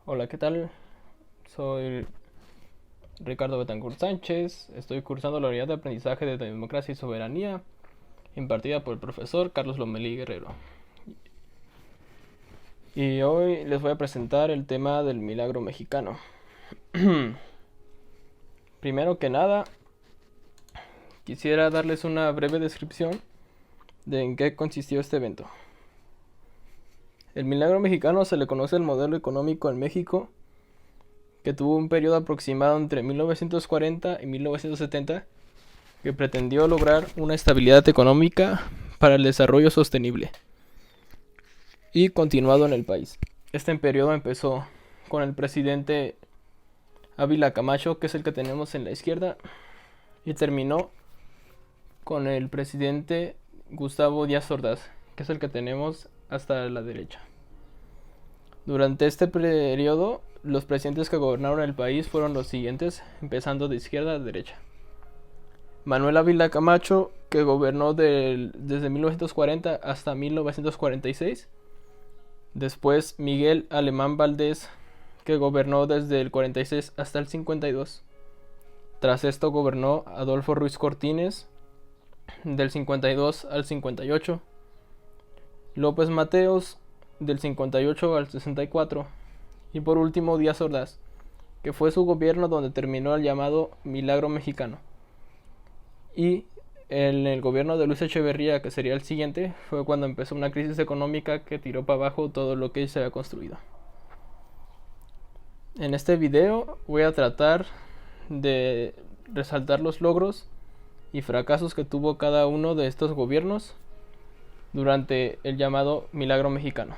Hola, ¿qué tal? Soy Ricardo Betancourt Sánchez. Estoy cursando la unidad de aprendizaje de democracia y soberanía, impartida por el profesor Carlos Lomelí Guerrero. Y hoy les voy a presentar el tema del milagro mexicano. Primero que nada, quisiera darles una breve descripción de en qué consistió este evento. El milagro mexicano se le conoce el modelo económico en México, que tuvo un periodo aproximado entre 1940 y 1970, que pretendió lograr una estabilidad económica para el desarrollo sostenible y continuado en el país. Este periodo empezó con el presidente Ávila Camacho, que es el que tenemos en la izquierda, y terminó con el presidente Gustavo Díaz Ordaz, que es el que tenemos hasta la derecha. Durante este periodo, los presidentes que gobernaron el país fueron los siguientes, empezando de izquierda a derecha. Manuel Ávila Camacho, que gobernó desde 1940 hasta 1946. Después Miguel Alemán Valdés, que gobernó desde el 46 hasta el 52. Tras esto gobernó Adolfo Ruiz Cortines, del 52 al 58. López Mateos, del 58 al 64. Y por último Díaz Ordaz, que fue su gobierno donde terminó el llamado Milagro Mexicano. Y en el gobierno de Luis Echeverría, que sería el siguiente, fue cuando empezó una crisis económica que tiró para abajo todo lo que se había construido. En este video voy a tratar de resaltar los logros y fracasos que tuvo cada uno de estos gobiernos durante el llamado Milagro Mexicano.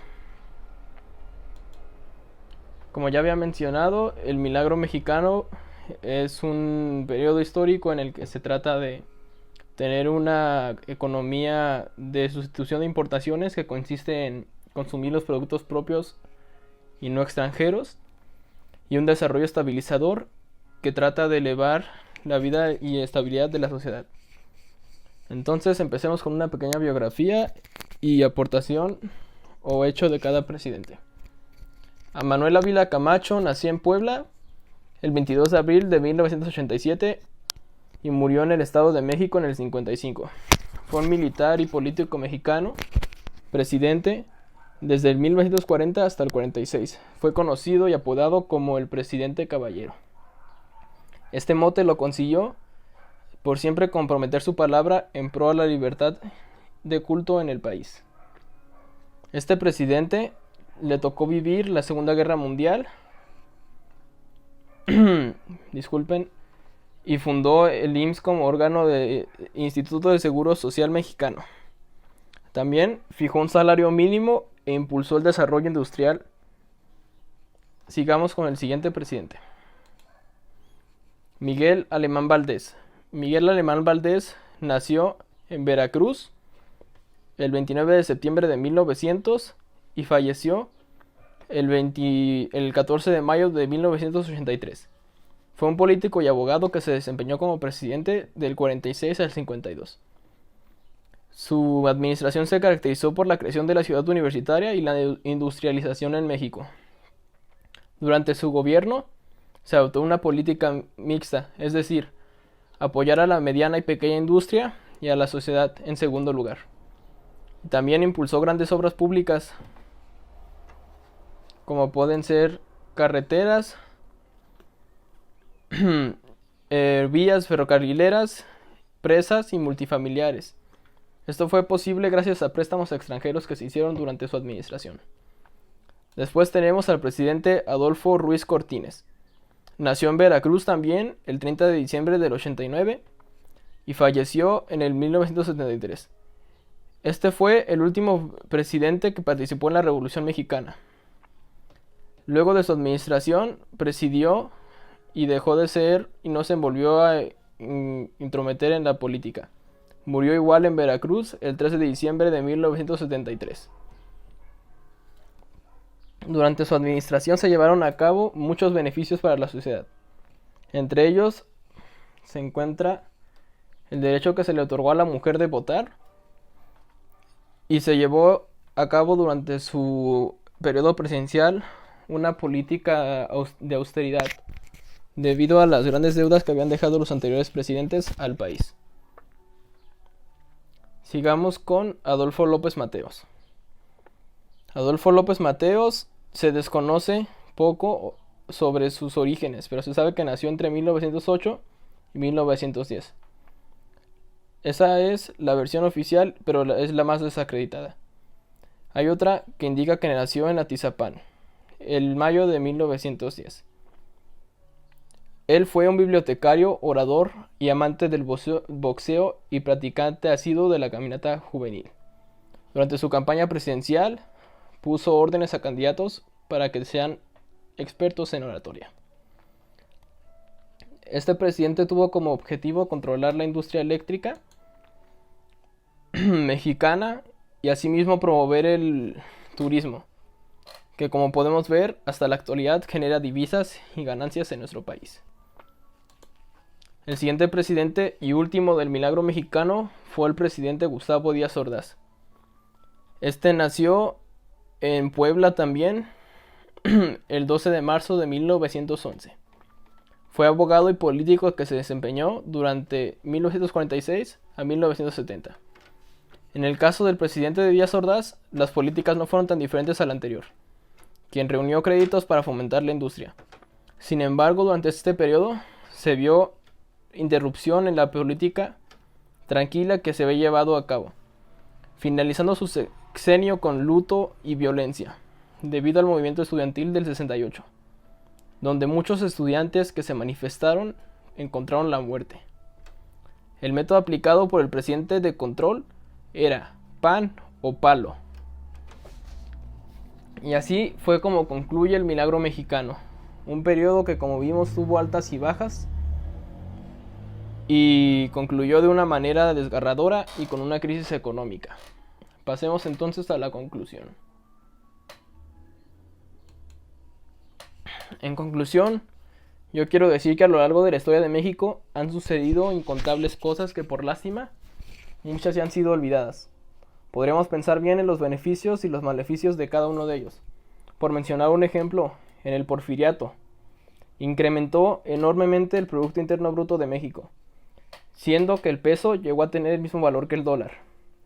Como ya había mencionado, el Milagro Mexicano es un periodo histórico en el que se trata de tener una economía de sustitución de importaciones que consiste en consumir los productos propios y no extranjeros, y un desarrollo estabilizador que trata de elevar la vida y estabilidad de la sociedad. Entonces empecemos con una pequeña biografía y aportación o hecho de cada presidente. A Manuel Ávila Camacho nació en Puebla el 22 de abril de 1987 y murió en el Estado de México en el 55. Fue un militar y político mexicano, presidente desde el 1940 hasta el 46. Fue conocido y apodado como el Presidente Caballero. Este mote lo consiguió por siempre comprometer su palabra en pro a la libertad de culto en el país. Este presidente le tocó vivir la Segunda Guerra Mundial disculpen, y fundó el IMSS como órgano del Instituto de Seguro Social Mexicano. También fijó un salario mínimo e impulsó el desarrollo industrial. Sigamos con el siguiente presidente. Miguel Alemán Valdés. Miguel Alemán Valdés nació en Veracruz el 29 de septiembre de 1900 y falleció el 14 de mayo de 1983. Fue un político y abogado que se desempeñó como presidente del 46 al 52. Su administración se caracterizó por la creación de la ciudad universitaria y la industrialización en México. Durante su gobierno se adoptó una política mixta, es decir, apoyar a la mediana y pequeña industria y a la sociedad en segundo lugar. También impulsó grandes obras públicas, como pueden ser carreteras, vías ferrocarrileras, presas y multifamiliares. Esto fue posible gracias a préstamos extranjeros que se hicieron durante su administración. Después tenemos al presidente Adolfo Ruiz Cortines. Nació en Veracruz también el 30 de diciembre del 89 y falleció en el 1973. Este fue el último presidente que participó en la Revolución Mexicana. Luego de su administración, presidió y dejó de ser y no se volvió a intrometer en la política. Murió igual en Veracruz el 13 de diciembre de 1973. Durante su administración se llevaron a cabo muchos beneficios para la sociedad. Entre ellos se encuentra el derecho que se le otorgó a la mujer de votar, y se llevó a cabo durante su periodo presidencial una política de austeridad debido a las grandes deudas que habían dejado los anteriores presidentes al país. Sigamos con Adolfo López Mateos. Adolfo López Mateos se desconoce poco sobre sus orígenes, pero se sabe que nació entre 1908 y 1910. Esa es la versión oficial, pero es la más desacreditada. Hay otra que indica que nació en Atizapán, el mayo de 1910. Él fue un bibliotecario, orador y amante del boxeo y practicante asiduo de la caminata juvenil. Durante su campaña presidencial, puso órdenes a candidatos para que sean expertos en oratoria. Este presidente tuvo como objetivo controlar la industria eléctrica mexicana y asimismo promover el turismo, que como podemos ver hasta la actualidad genera divisas y ganancias en nuestro país. El siguiente presidente y último del milagro mexicano fue el presidente Gustavo Díaz Ordaz. Este nació en Puebla también el 12 de marzo de 1911. Fue abogado y político que se desempeñó durante 1946 a 1970. En el caso del presidente de Díaz Ordaz, las políticas no fueron tan diferentes al anterior, quien reunió créditos para fomentar la industria. Sin embargo, durante este periodo se vio interrupción en la política tranquila que se había llevado a cabo, finalizando su sexenio con luto y violencia, debido al movimiento estudiantil del 68, donde muchos estudiantes que se manifestaron encontraron la muerte. El método aplicado por el presidente de control era pan o palo. Y así fue como concluye el milagro mexicano, un periodo que como vimos tuvo altas y bajas y concluyó de una manera desgarradora y con una crisis económica. Pasemos entonces a la conclusión. En conclusión, yo quiero decir que a lo largo de la historia de México han sucedido incontables cosas que por lástima muchas ya han sido olvidadas. Podríamos pensar bien en los beneficios y los maleficios de cada uno de ellos. Por mencionar un ejemplo, en el Porfiriato, incrementó enormemente el Producto Interno Bruto de México, siendo que el peso llegó a tener el mismo valor que el dólar.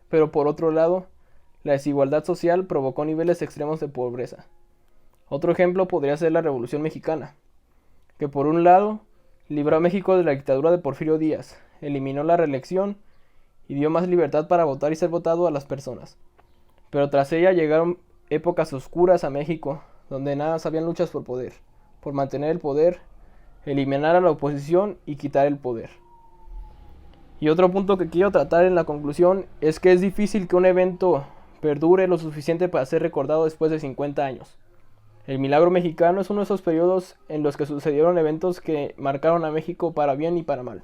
Pero por otro lado, la desigualdad social provocó niveles extremos de pobreza. Otro ejemplo podría ser la Revolución Mexicana, que por un lado libró a México de la dictadura de Porfirio Díaz, eliminó la reelección y dio más libertad para votar y ser votado a las personas. Pero tras ella llegaron épocas oscuras a México, donde nada más habían luchas por poder, por mantener el poder, eliminar a la oposición y quitar el poder. Y otro punto que quiero tratar en la conclusión es que es difícil que un evento perdure lo suficiente para ser recordado después de 50 años. El milagro mexicano es uno de esos periodos en los que sucedieron eventos que marcaron a México para bien y para mal.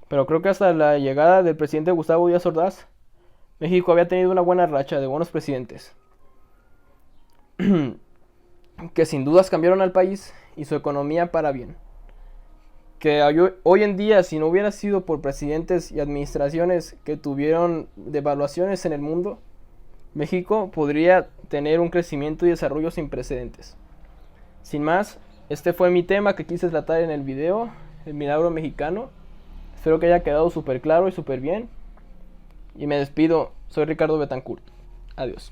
Pero creo que hasta la llegada del presidente Gustavo Díaz Ordaz, México había tenido una buena racha de buenos presidentes, que sin dudas cambiaron al país y su economía para bien. Que hoy en día, si no hubiera sido por presidentes y administraciones que tuvieron devaluaciones en el mundo, México podría tener un crecimiento y desarrollo sin precedentes. Sin más, este fue mi tema que quise tratar en el video, el milagro mexicano. Espero que haya quedado súper claro y súper bien. Y me despido, soy Ricardo Betancourt. Adiós.